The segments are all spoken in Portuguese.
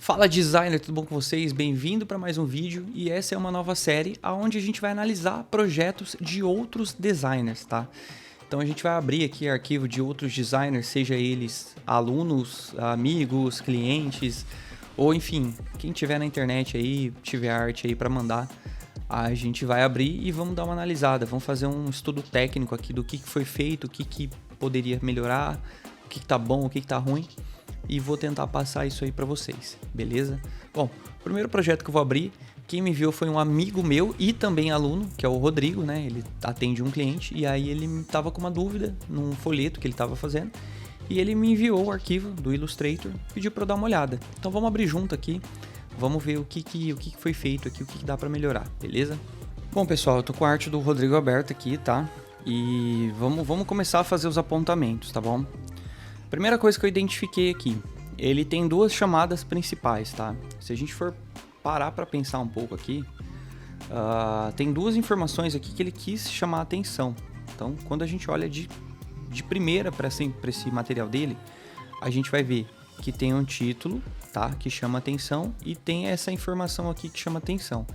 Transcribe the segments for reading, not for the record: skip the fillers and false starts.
Fala designer, tudo bom com vocês? Bem-vindo para mais um vídeo e essa é uma nova série onde a gente vai analisar projetos de outros designers, tá? Então a gente vai abrir aqui arquivo de outros designers, seja eles alunos, amigos, clientes ou enfim, quem tiver na internet aí, tiver arte aí para mandar, a gente vai abrir e vamos dar uma analisada, vamos fazer um estudo técnico aqui do que foi feito, o que poderia melhorar, o que tá bom, o que tá ruim. E vou tentar passar isso aí para vocês, beleza? Bom, o primeiro projeto que eu vou abrir, quem me enviou foi um amigo meu e também aluno, que é o Rodrigo, né? Ele atende um cliente e aí ele estava com uma dúvida num folheto que ele estava fazendo e ele me enviou o arquivo do Illustrator, pediu para eu dar uma olhada. Então vamos abrir junto aqui, vamos ver o que foi feito aqui, o que dá para melhorar, beleza? Bom, pessoal, eu tô com a arte do Rodrigo aberta aqui, tá? E vamos começar a fazer os apontamentos, tá bom? Primeira coisa que eu identifiquei aqui, ele tem duas chamadas principais, tá? Se a gente for parar para pensar um pouco aqui, tem duas informações aqui que ele quis chamar a atenção. Então, quando a gente olha de primeira para esse material dele, a gente vai ver que tem um título, tá? Que chama atenção e tem essa informação aqui que chama atenção.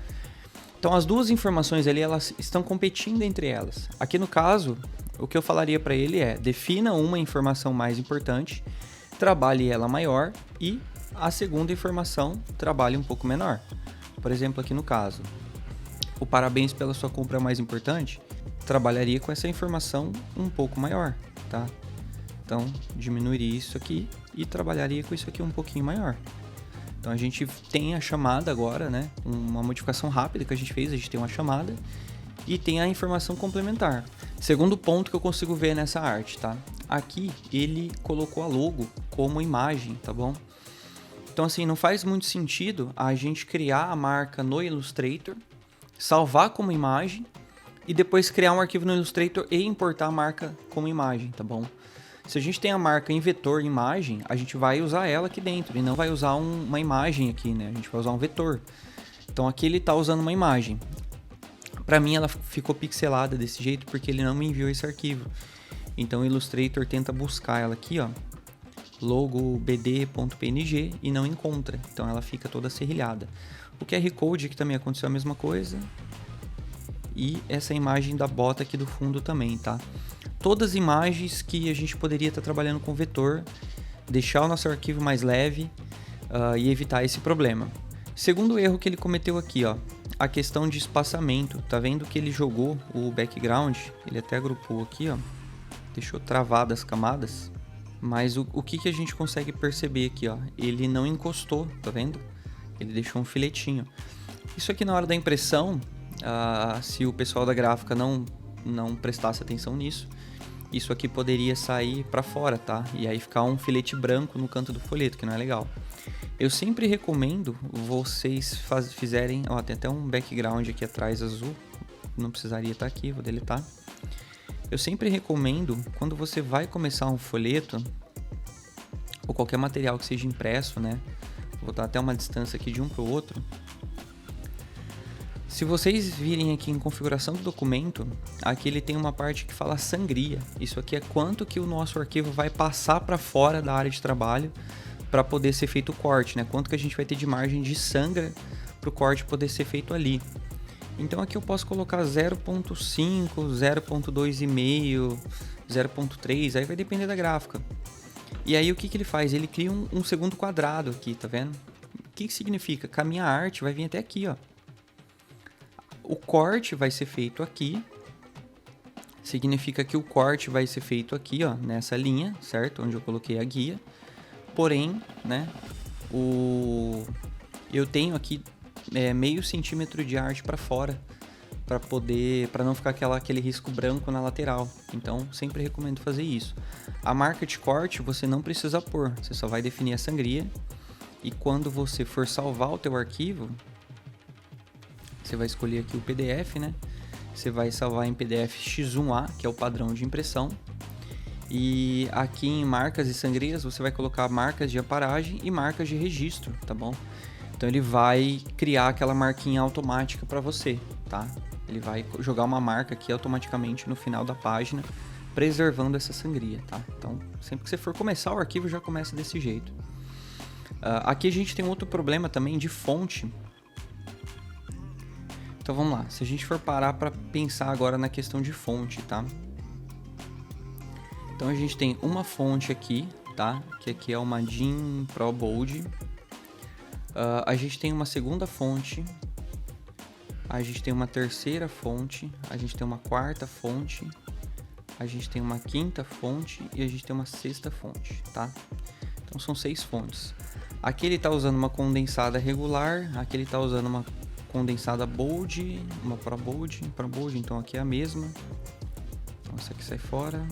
Então, as duas informações ali, elas estão competindo entre elas. Aqui no caso, o que eu falaria para ele é, defina uma informação mais importante, trabalhe ela maior e a segunda informação trabalhe um pouco menor. Por exemplo, aqui no caso, o parabéns pela sua compra mais importante, trabalharia com essa informação um pouco maior, tá? Então, diminuiria isso aqui e trabalharia com isso aqui um pouquinho maior. Então, a gente tem a chamada agora, né? Uma modificação rápida que a gente fez, a gente tem uma chamada e tem a informação complementar. Segundo ponto que eu consigo ver nessa arte, tá? Aqui ele colocou a logo como imagem, tá bom? Então assim, não faz muito sentido a gente criar a marca no Illustrator, salvar como imagem e depois criar um arquivo no Illustrator e importar a marca como imagem, tá bom? Se a gente tem a marca em vetor imagem, a gente vai usar ela aqui dentro e não vai usar uma imagem aqui, né? A gente vai usar um vetor. Então aqui ele tá usando uma imagem. Para mim ela ficou pixelada desse jeito porque ele não me enviou esse arquivo. Então o Illustrator tenta buscar ela aqui, ó, logo bd.png e não encontra. Então ela fica toda serrilhada. O QR Code que também aconteceu a mesma coisa. E essa imagem da bota aqui do fundo também, tá? Todas as imagens que a gente poderia estar trabalhando com vetor, deixar o nosso arquivo mais leve e evitar esse problema. Segundo erro que ele cometeu aqui, ó, a questão de espaçamento. Tá vendo que ele jogou o background? Ele até agrupou aqui, ó. Deixou travadas as camadas. Mas o que a gente consegue perceber aqui, ó? Ele não encostou, tá vendo? Ele deixou um filetinho. Isso aqui na hora da impressão, se o pessoal da gráfica não prestasse atenção nisso, isso aqui poderia sair para fora, tá? E aí ficar um filete branco no canto do folheto, que não é legal. Eu sempre recomendo vocês fizerem... Ó, tem até um background aqui atrás azul. Não precisaria estar aqui, vou deletar. Eu sempre recomendo, quando você vai começar um folheto, ou qualquer material que seja impresso, né? Vou dar até uma distância aqui de um para o outro. Se vocês virem aqui em configuração do documento, aqui ele tem uma parte que fala sangria. Isso aqui é quanto que o nosso arquivo vai passar para fora da área de trabalho para poder ser feito o corte, né? Quanto que a gente vai ter de margem de sangra para o corte poder ser feito ali. Então aqui eu posso colocar 0.5, 0.2,5, 0.3, aí vai depender da gráfica. E aí o que ele faz? Ele cria um segundo quadrado aqui, tá vendo? O que significa? Que a minha arte vai vir até aqui, ó. O corte vai ser feito aqui. Significa que o corte vai ser feito aqui, ó, nessa linha, certo? Onde eu coloquei a guia. Porém, né, eu tenho aqui meio centímetro de arte para fora, para não ficar aquele risco branco na lateral. Então, sempre recomendo fazer isso. A marca de corte você não precisa pôr, você só vai definir a sangria. E quando você for salvar o teu arquivo, você vai escolher aqui o PDF, né? Você vai salvar em PDF X1A, que é o padrão de impressão. E aqui em marcas e sangrias, você vai colocar marcas de aparagem e marcas de registro, tá bom? Então ele vai criar aquela marquinha automática para você, tá? Ele vai jogar uma marca aqui automaticamente no final da página, preservando essa sangria, tá? Então, sempre que você for começar o arquivo, já começa desse jeito. Aqui a gente tem outro problema também de fonte. Então vamos lá, se a gente for parar para pensar agora na questão de fonte, tá? Então a gente tem uma fonte aqui, tá? Que aqui é uma DIN Pro Bold. A gente tem uma segunda fonte. A gente tem uma terceira fonte. A gente tem uma quarta fonte. A gente tem uma quinta fonte. E a gente tem uma sexta fonte, tá? Então são 6 fontes. Aqui ele está usando uma condensada regular. Aqui ele está usando uma condensada Bold. Uma Pro Bold. Pro Bold, então aqui é a mesma. Então essa aqui sai fora.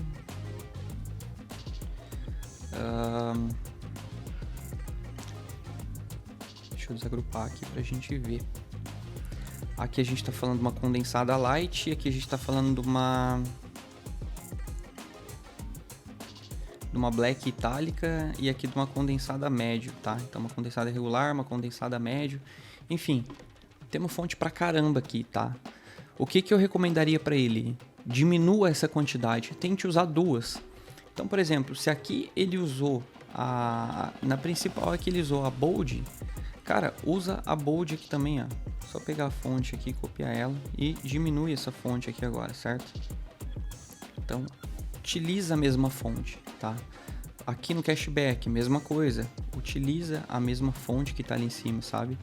Deixa eu desagrupar aqui pra gente ver. Aqui a gente está falando de uma condensada light. Aqui a gente está falando de uma black itálica. E aqui de uma condensada médio, tá? Então uma condensada regular, uma condensada médio. Enfim, temos fonte pra caramba aqui, tá? O que eu recomendaria para ele? Diminua essa quantidade. Tente usar 2. Então, por exemplo, se aqui ele usou na principal aqui ele usou a Bold, cara, usa a Bold aqui também, ó. Só pegar a fonte aqui, copiar ela e diminui essa fonte aqui agora, certo? Então, utiliza a mesma fonte, tá? Aqui no cashback, mesma coisa. Utiliza a mesma fonte que tá ali em cima, sabe?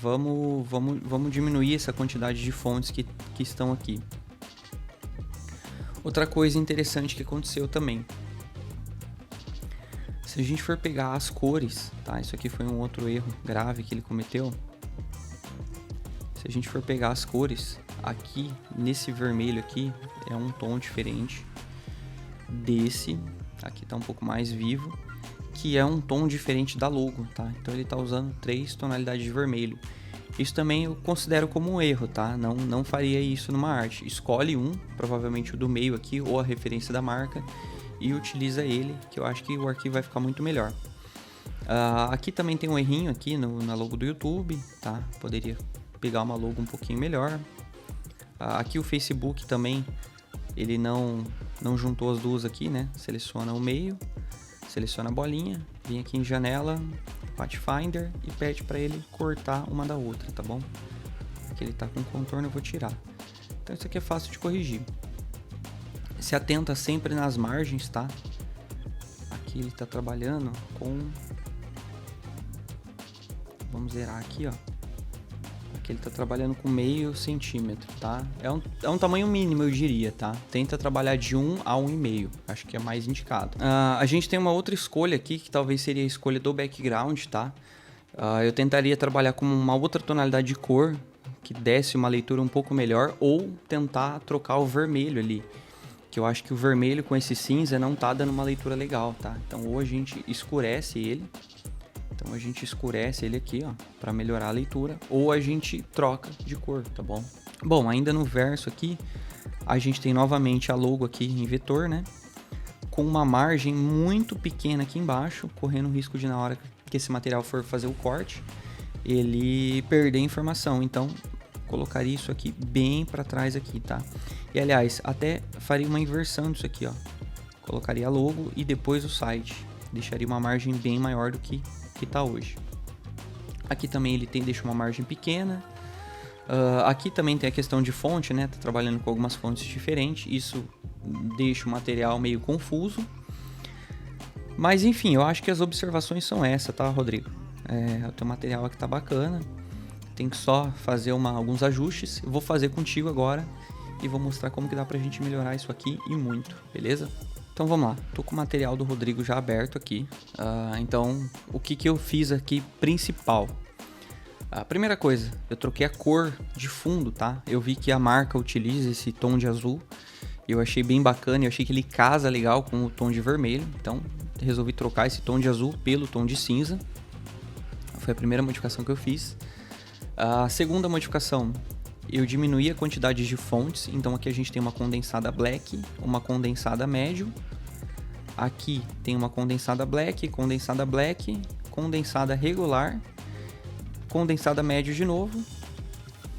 Vamos diminuir essa quantidade de fontes que estão aqui. Outra coisa interessante que aconteceu também. Se a gente for pegar as cores, tá? Isso aqui foi um outro erro grave que ele cometeu. Se a gente for pegar as cores, aqui nesse vermelho aqui é um tom diferente desse. Aqui tá um pouco mais vivo, que é um tom diferente da logo, tá? Então ele tá usando 3 tonalidades de vermelho. Isso também eu considero como um erro, tá? Não faria isso numa arte. Escolhe um, provavelmente o do meio aqui, ou a referência da marca, e utiliza ele, que eu acho que o arquivo vai ficar muito melhor. Aqui também tem um errinho aqui na logo do YouTube, tá? Poderia pegar uma logo um pouquinho melhor. Aqui o Facebook também, ele não juntou as duas aqui, né? Seleciona o meio, seleciona a bolinha, vem aqui em janela, Pathfinder e pede para ele cortar uma da outra, tá bom? Aqui ele tá com contorno, eu vou tirar. Então isso aqui é fácil de corrigir. Se atenta sempre nas margens, tá? Aqui ele tá trabalhando com... Vamos zerar aqui, ó. Aqui ele tá trabalhando com meio centímetro, tá? É um tamanho mínimo, eu diria, tá? Tenta trabalhar de 1 a 1,5. Acho que é mais indicado. A gente tem uma outra escolha aqui, que talvez seria a escolha do background, tá? Eu tentaria trabalhar com uma outra tonalidade de cor, que desse uma leitura um pouco melhor, ou tentar trocar o vermelho ali. Que eu acho que o vermelho com esse cinza não tá dando uma leitura legal, tá? Então ou a gente escurece ele. Então a gente escurece ele aqui, ó, para melhorar a leitura, ou a gente troca de cor, tá bom? Bom, ainda no verso aqui, a gente tem novamente a logo aqui em vetor, né? Com uma margem muito pequena aqui embaixo, correndo o risco de na hora que esse material for fazer o corte, ele perder informação. Então, colocaria isso aqui bem para trás aqui, tá? E aliás, até faria uma inversão disso aqui, ó. Colocaria a logo e depois o site. Deixaria uma margem bem maior do que tá hoje. Aqui também ele deixa uma margem pequena. Aqui também tem a questão de fonte, né? Tá trabalhando com algumas fontes diferentes. Isso deixa o material meio confuso. Mas enfim, eu acho que as observações são essas, tá, Rodrigo? O teu material aqui tá bacana. Tem que só fazer alguns ajustes. Eu vou fazer contigo agora e vou mostrar como que dá pra gente melhorar isso aqui e muito, beleza? Então vamos lá, tô com o material do Rodrigo já aberto aqui. Então, o que eu fiz aqui principal? A primeira coisa, eu troquei a cor de fundo, tá? Eu vi que a marca utiliza esse tom de azul. Eu achei bem bacana, eu achei que ele casa legal com o tom de vermelho. Então, resolvi trocar esse tom de azul pelo tom de cinza. Foi a primeira modificação que eu fiz. A segunda modificação, eu diminuí a quantidade de fontes. Então aqui a gente tem uma condensada black, uma condensada médio. Aqui tem uma condensada black, condensada regular, condensada médio de novo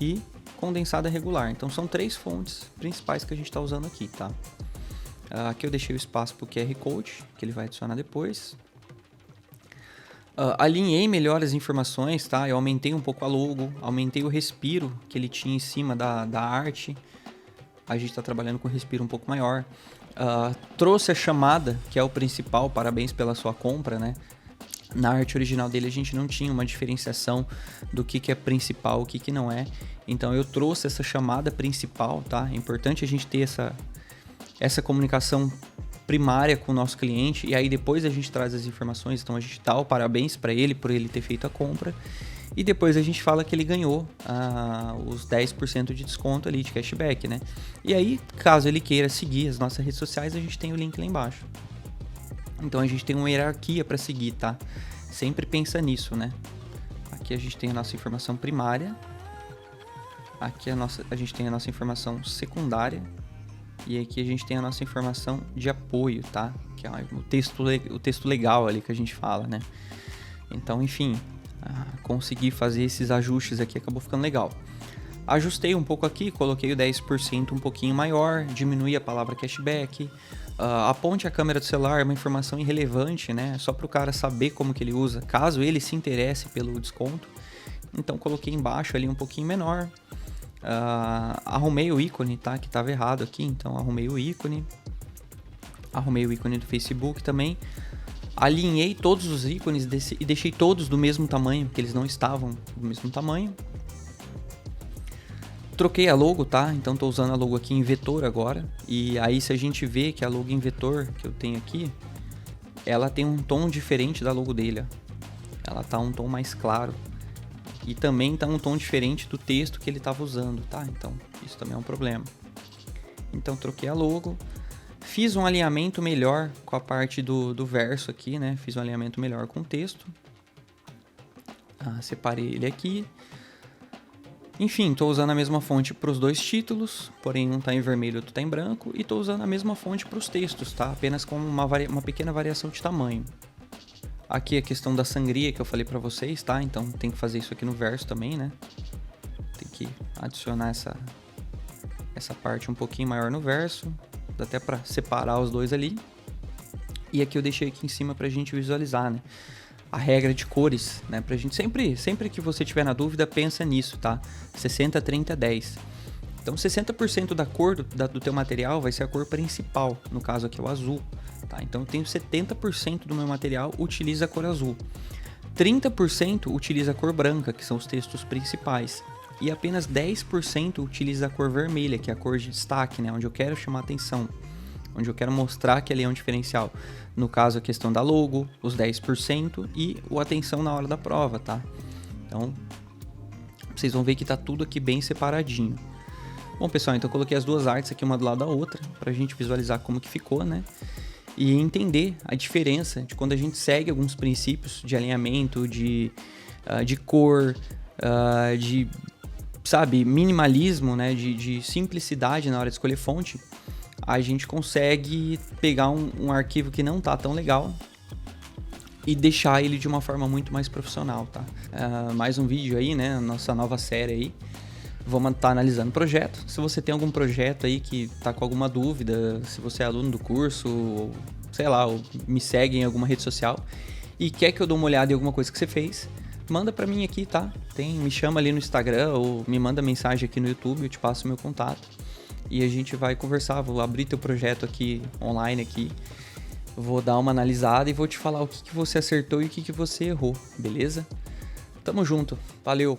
e condensada regular. Então são 3 fontes principais que a gente está usando aqui, tá? Aqui eu deixei o espaço para o QR Code, que ele vai adicionar depois. Alinhei melhor as informações, tá? Eu aumentei um pouco a logo, aumentei o respiro que ele tinha em cima da arte. A gente está trabalhando com respiro um pouco maior. Trouxe a chamada, que é o principal, parabéns pela sua compra, né? Na arte original dele a gente não tinha uma diferenciação do que é principal, o que não é. Então eu trouxe essa chamada principal, tá? É importante a gente ter essa comunicação primária com o nosso cliente, e aí depois a gente traz as informações. Então a gente dá o parabéns para ele por ele ter feito a compra, e depois a gente fala que ele ganhou os 10% de desconto ali, de cashback, né? E aí, caso ele queira seguir as nossas redes sociais, a gente tem o link lá embaixo. Então a gente tem uma hierarquia para seguir, tá? Sempre pensa nisso, né? Aqui a gente tem a nossa informação primária, aqui a gente tem a nossa informação secundária, e aqui a gente tem a nossa informação de apoio, tá? Que é o texto legal ali que a gente fala, né? Então, enfim, consegui fazer esses ajustes aqui, acabou ficando legal. Ajustei um pouco aqui, coloquei o 10% um pouquinho maior, diminui a palavra cashback. Aponte a câmera do celular, é uma informação irrelevante, né? Só para o cara saber como que ele usa, caso ele se interesse pelo desconto. Então coloquei embaixo ali um pouquinho menor. Arrumei o ícone, tá? Que estava errado aqui, então arrumei o ícone. Arrumei o ícone do Facebook também. Alinhei todos os ícones e deixei todos do mesmo tamanho, porque eles não estavam do mesmo tamanho. Troquei a logo, tá? Então tô usando a logo aqui em vetor agora. E aí se a gente vê que a logo em vetor que eu tenho aqui, ela tem um tom diferente da logo dele, ó. Ela tá um tom mais claro. E também tá um tom diferente do texto que ele tava usando, tá? Então isso também é um problema. Então troquei a logo. Fiz um alinhamento melhor com a parte do verso aqui, né? Fiz um alinhamento melhor com o texto. Separei ele aqui. Enfim, estou usando a mesma fonte para os dois títulos, porém um está em vermelho e outro está em branco, e estou usando a mesma fonte para os textos, tá? Apenas com uma pequena variação de tamanho. Aqui a questão da sangria que eu falei para vocês, tá? Então tem que fazer isso aqui no verso também, né? Tem que adicionar essa parte um pouquinho maior no verso, dá até para separar os dois ali. E aqui eu deixei aqui em cima para a gente visualizar, né? A regra de cores, né? Pra gente sempre que você tiver na dúvida, pensa nisso, tá? 60, 30, 10. Então 60% da cor do teu material vai ser a cor principal, no caso aqui é o azul, tá? Então eu tenho 70% do meu material utiliza a cor azul. 30% utiliza a cor branca, que são os textos principais. E apenas 10% utiliza a cor vermelha, que é a cor de destaque, né? Onde eu quero chamar atenção. Onde eu quero mostrar que ali é um diferencial. No caso, a questão da logo, os 10% e o atenção na hora da prova, tá? Então, vocês vão ver que tá tudo aqui bem separadinho. Bom, pessoal, então eu coloquei as duas artes aqui uma do lado da outra, pra gente visualizar como que ficou, né? E entender a diferença de quando a gente segue alguns princípios de alinhamento, de cor, de, sabe, minimalismo, né? De simplicidade na hora de escolher fonte. A gente consegue pegar um arquivo que não tá tão legal e deixar ele de uma forma muito mais profissional, tá? Mais um vídeo aí, né? Nossa nova série aí. Vamos estar analisando o projeto. Se você tem algum projeto aí que tá com alguma dúvida, se você é aluno do curso, ou, sei lá, ou me segue em alguma rede social e quer que eu dê uma olhada em alguma coisa que você fez, manda pra mim aqui, tá? Me chama ali no Instagram ou me manda mensagem aqui no YouTube, eu te passo o meu contato. E a gente vai conversar, vou abrir teu projeto aqui, online aqui, vou dar uma analisada e vou te falar o que você acertou e o que você errou, beleza? Tamo junto, valeu!